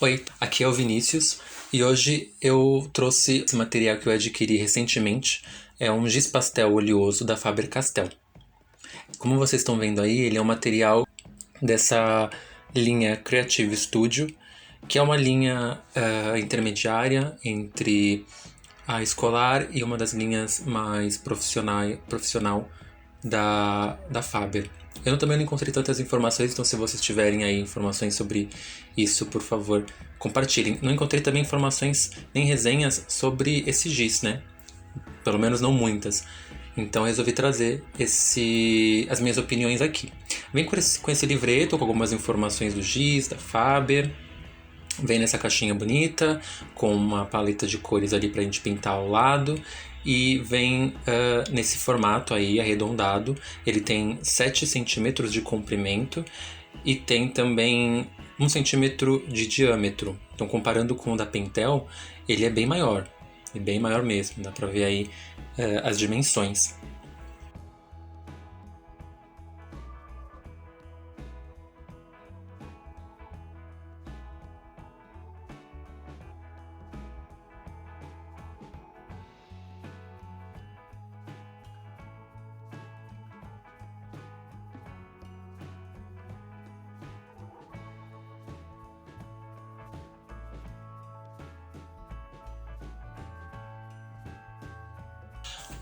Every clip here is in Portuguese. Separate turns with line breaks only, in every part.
Oi, aqui é o Vinícius e hoje eu trouxe esse material que eu adquiri recentemente. É um giz pastel oleoso da Faber-Castell. Como vocês estão vendo aí, ele é um material dessa linha Creative Studio, que é uma linha intermediária entre a escolar e uma das linhas mais profissional da Faber. Eu também não encontrei tantas informações, então se vocês tiverem aí informações sobre isso, por favor, compartilhem. Não encontrei também informações nem resenhas sobre esse giz, né? Pelo menos não muitas. Então resolvi trazer as minhas opiniões aqui. Vem com esse livreto, com algumas informações do giz, da Faber. Vem nessa caixinha bonita, com uma paleta de cores ali pra gente pintar ao lado. E vem nesse formato aí, arredondado. Ele tem 7 centímetros de comprimento e tem também 1 centímetro de diâmetro. Então, comparando com o da Pentel, ele é bem maior. É bem maior mesmo, dá pra ver aí as dimensões.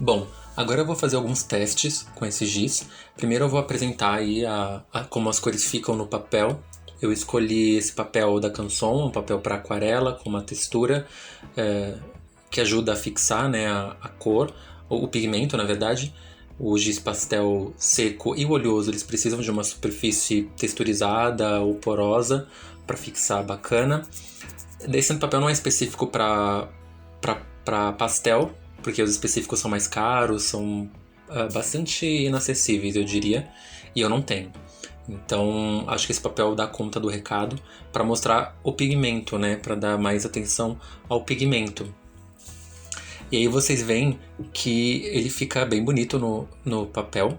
Bom, agora eu vou fazer alguns testes com esse giz. Primeiro eu vou apresentar aí como as cores ficam no papel. Eu escolhi esse papel da Canson, um papel para aquarela, com uma textura que ajuda a fixar, né, a cor, o pigmento, na verdade. O giz pastel seco e o oleoso, eles precisam de uma superfície texturizada ou porosa para fixar bacana. Esse papel não é específico para pastel, porque os específicos são mais caros, são bastante inacessíveis, eu diria, e eu não tenho. Então, acho que esse papel dá conta do recado para mostrar o pigmento, né, para dar mais atenção ao pigmento. E aí vocês veem que ele fica bem bonito no papel.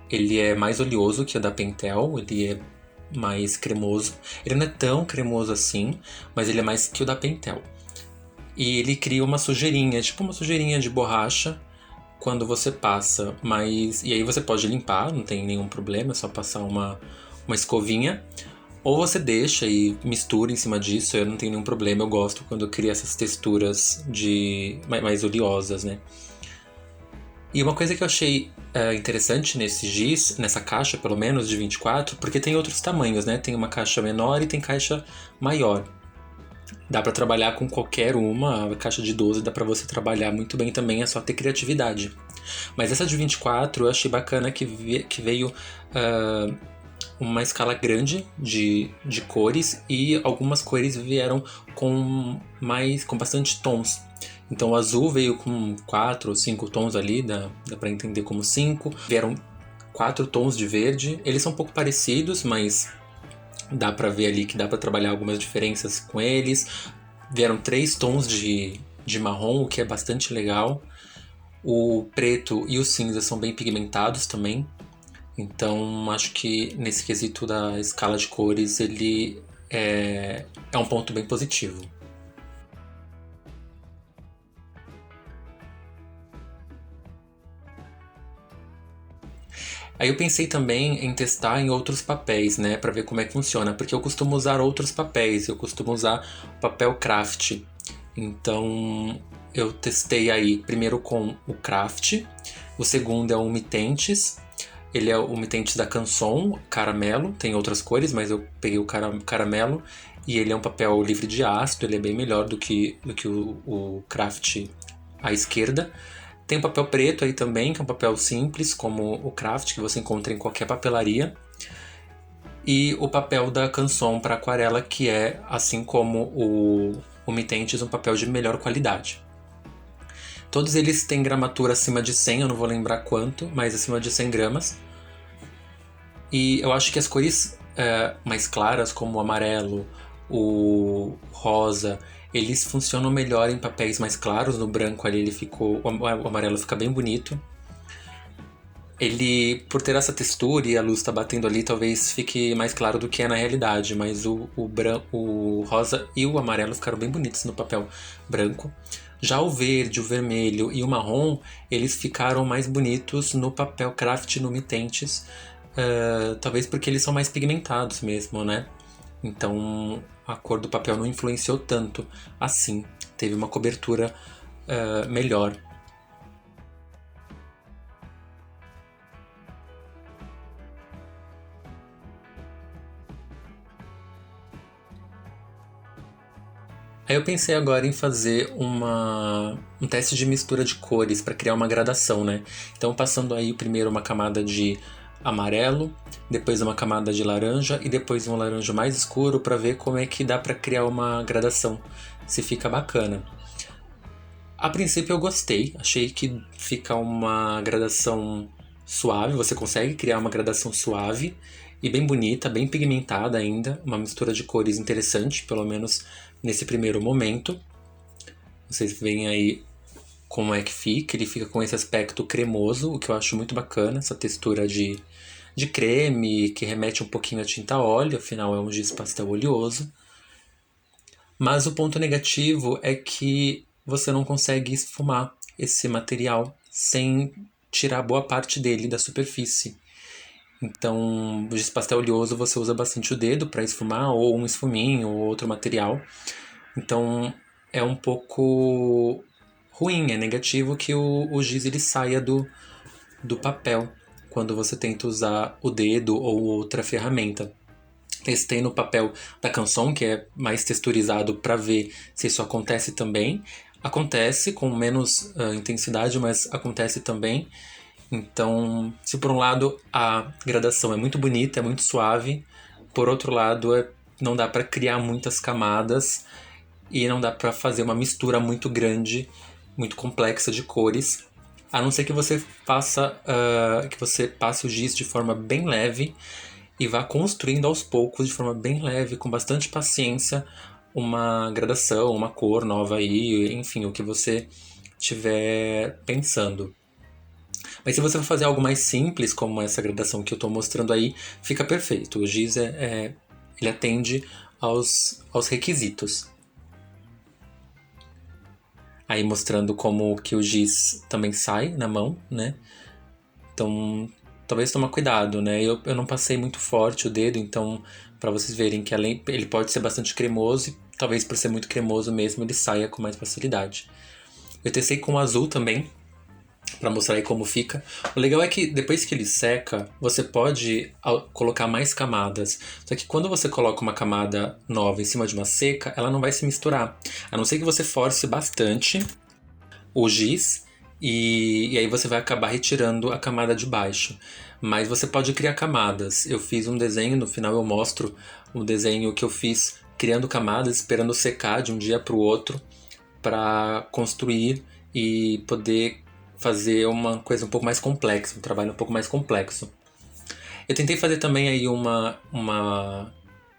Ele é mais oleoso que o da Pentel, ele é mais cremoso. Ele não é tão cremoso assim, mas ele é mais que o da Pentel. E ele cria uma sujeirinha, tipo uma sujeirinha de borracha quando você passa, mas e aí você pode limpar, não tem nenhum problema, é só passar uma escovinha, ou você deixa e mistura em cima disso, eu não tenho nenhum problema, eu gosto quando cria essas texturas de mais oleosas, né? E uma coisa que eu achei interessante nesse giz, nessa caixa pelo menos de 24, porque tem outros tamanhos, né? Tem uma caixa menor e tem caixa maior. Dá pra trabalhar com qualquer uma, a caixa de 12 dá pra você trabalhar muito bem também, é só ter criatividade. Mas essa de 24 eu achei bacana que veio uma escala grande de cores e algumas cores vieram com bastante tons. Então o azul veio com 4 ou 5 tons ali, dá pra entender como 5. Vieram 4 tons de verde, eles são um pouco parecidos, mas dá pra ver ali que dá pra trabalhar algumas diferenças com eles. Vieram 3 tons de marrom, o que é bastante legal. O preto e o cinza são bem pigmentados também. Então acho que nesse quesito da escala de cores ele é um ponto bem positivo. Aí eu pensei também em testar em outros papéis, né, para ver como é que funciona, porque eu costumo usar outros papéis, eu costumo usar papel craft. Então eu testei aí primeiro com o craft, o segundo é o Umitentes. Ele é o Umitentes da Canson, caramelo, tem outras cores, mas eu peguei o caramelo e ele é um papel livre de ácido, ele é bem melhor do que o craft à esquerda. Tem o papel preto aí também, que é um papel simples, como o craft, que você encontra em qualquer papelaria. E o papel da Canson para aquarela, que é, assim como o Umitentes, um papel de melhor qualidade. Todos eles têm gramatura acima de 100, eu não vou lembrar quanto, mas acima de 100 gramas. E eu acho que as cores mais claras, como o amarelo, o rosa, eles funcionam melhor em papéis mais claros. No branco ali o amarelo fica bem bonito. Ele, por ter essa textura e a luz tá batendo ali, talvez fique mais claro do que é na realidade, mas o rosa e o amarelo ficaram bem bonitos no papel branco. Já o verde, o vermelho e o marrom, eles ficaram mais bonitos no papel craft numitentes, talvez porque eles são mais pigmentados mesmo, né? Então a cor do papel não influenciou tanto assim, teve uma cobertura melhor. Aí eu pensei agora em fazer um teste de mistura de cores para criar uma gradação, né? Então passando aí primeiro uma camada de amarelo, depois uma camada de laranja e depois um laranja mais escuro para ver como é que dá para criar uma gradação, se fica bacana. A princípio eu gostei, achei que fica uma gradação suave, você consegue criar uma gradação suave e bem bonita, bem pigmentada ainda, uma mistura de cores interessante, pelo menos nesse primeiro momento. Vocês veem aí como é que fica, ele fica com esse aspecto cremoso, o que eu acho muito bacana, essa textura de creme que remete um pouquinho a tinta óleo, afinal é um giz pastel oleoso. Mas o ponto negativo é que você não consegue esfumar esse material sem tirar boa parte dele da superfície. Então, o giz pastel oleoso você usa bastante o dedo para esfumar, ou um esfuminho, ou outro material. Então, é um pouco ruim, é negativo que o giz ele saia do papel quando você tenta usar o dedo ou outra ferramenta. Testei no papel da Canson, que é mais texturizado, para ver se isso acontece também. Acontece com menos intensidade, mas acontece também. Então, se por um lado a gradação é muito bonita, é muito suave, por outro lado não dá para criar muitas camadas e não dá para fazer uma mistura muito grande, muito complexa de cores. A não ser que você faça, que você passe o giz de forma bem leve e vá construindo aos poucos, de forma bem leve, com bastante paciência, uma gradação, uma cor nova aí, enfim, o que você estiver pensando. Mas se você for fazer algo mais simples, como essa gradação que eu estou mostrando aí, fica perfeito. O giz ele atende aos requisitos. Aí mostrando como que o giz também sai na mão, né? Então, talvez tomar cuidado, né? Eu não passei muito forte o dedo, então, para vocês verem que além ele pode ser bastante cremoso, e talvez por ser muito cremoso mesmo, ele saia com mais facilidade. Eu testei com o azul também, para mostrar aí como fica. O legal é que depois que ele seca, você pode colocar mais camadas. Só que quando você coloca uma camada nova em cima de uma seca, ela não vai se misturar. A não ser que você force bastante o giz e aí você vai acabar retirando a camada de baixo. Mas você pode criar camadas. Eu fiz um desenho, no final eu mostro o desenho que eu fiz criando camadas, esperando secar de um dia para o outro para construir e poder fazer uma coisa um pouco mais complexa, um trabalho um pouco mais complexo. Eu tentei fazer também aí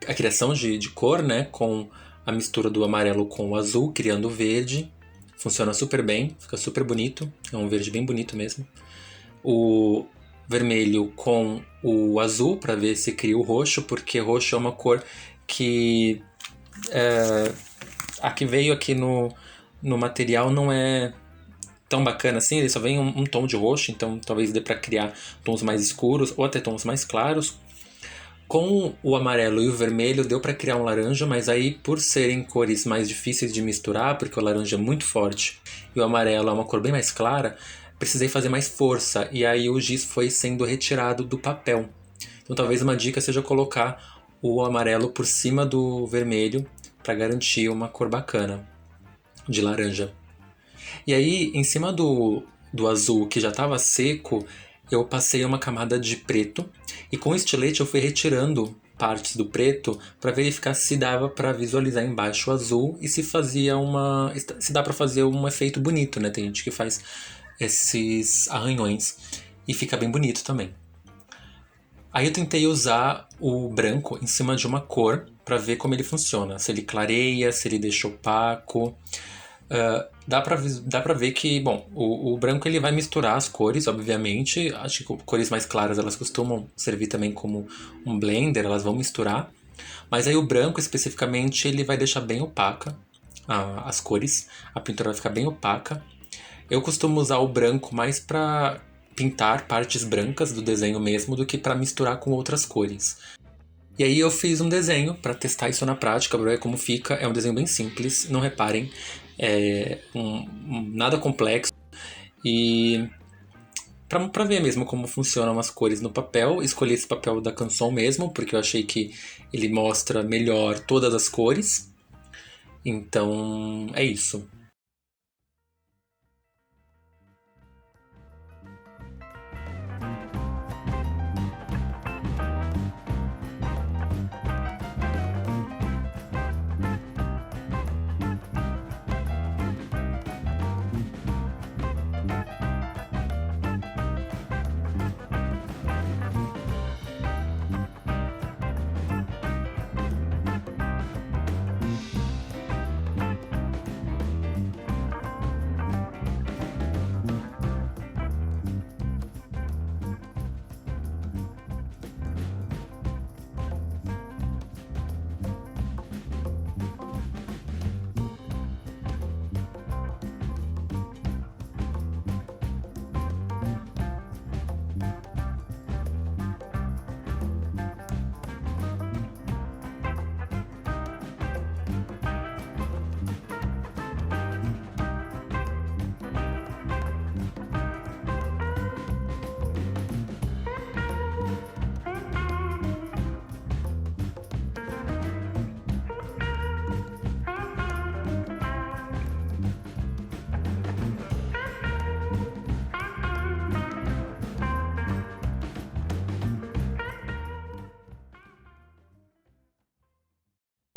a criação de cor, né, com a mistura do amarelo com o azul, criando o verde. Funciona super bem, fica super bonito, é um verde bem bonito mesmo. O vermelho com o azul para ver se cria o roxo, porque roxo é uma cor que a que veio aqui no material não é tão bacana assim, ele só vem um tom de roxo, então talvez dê para criar tons mais escuros ou até tons mais claros. Com o amarelo e o vermelho deu para criar um laranja, mas aí por serem cores mais difíceis de misturar, porque o laranja é muito forte e o amarelo é uma cor bem mais clara, precisei fazer mais força e aí o giz foi sendo retirado do papel. Então talvez uma dica seja colocar o amarelo por cima do vermelho para garantir uma cor bacana de laranja. E aí, em cima do azul que já estava seco, eu passei uma camada de preto e com o estilete eu fui retirando partes do preto para verificar se dava para visualizar embaixo o azul e se dá para fazer um efeito bonito, né? Tem gente que faz esses arranhões e fica bem bonito também. Aí eu tentei usar o branco em cima de uma cor para ver como ele funciona, se ele clareia, se ele deixa opaco. Dá pra ver que, bom, o branco ele vai misturar as cores, obviamente. Acho que cores mais claras elas costumam servir também como um blender, elas vão misturar. Mas aí o branco especificamente ele vai deixar bem opaca as cores, a pintura vai ficar bem opaca. Eu costumo usar o branco mais pra pintar partes brancas do desenho mesmo do que pra misturar com outras cores. E aí eu fiz um desenho para testar isso na prática, para ver como fica. É um desenho bem simples, não reparem, nada complexo. E para ver mesmo como funcionam as cores no papel, escolhi esse papel da Canson mesmo, porque eu achei que ele mostra melhor todas as cores. Então é isso.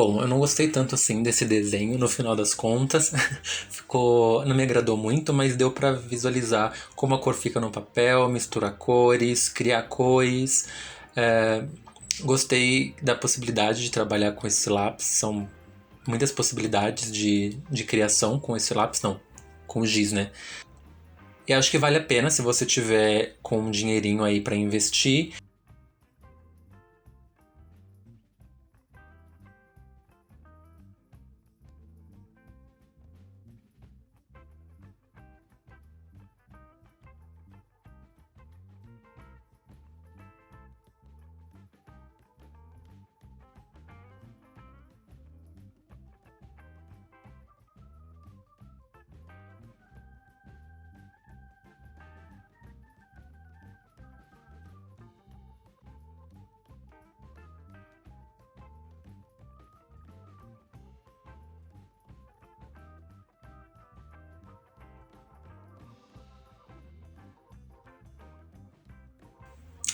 Bom, eu não gostei tanto assim desse desenho no final das contas. Ficou, não me agradou muito, mas deu pra visualizar como a cor fica no papel, misturar cores, criar cores. É, Gostei da possibilidade de trabalhar com esse lápis. São muitas possibilidades de criação com esse lápis, não, com o giz, né? E acho que vale a pena se você tiver com um dinheirinho aí pra investir.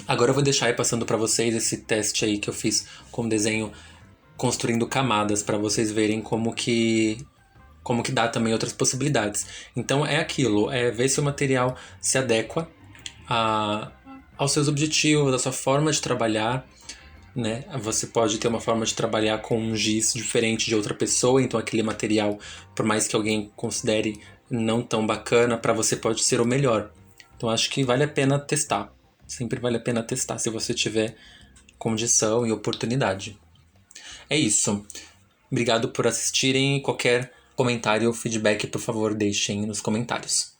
Agora eu vou deixar aí passando pra vocês esse teste aí que eu fiz com desenho construindo camadas para vocês verem como que dá também outras possibilidades. Então é aquilo, é ver se o material se adequa a, aos seus objetivos, à sua forma de trabalhar, né? Você pode ter uma forma de trabalhar com um giz diferente de outra pessoa, então aquele material, por mais que alguém considere não tão bacana, para você pode ser o melhor. Então acho que vale a pena testar. Sempre vale a pena testar se você tiver condição e oportunidade. É isso. Obrigado por assistirem. Qualquer comentário ou feedback, por favor, deixem nos comentários.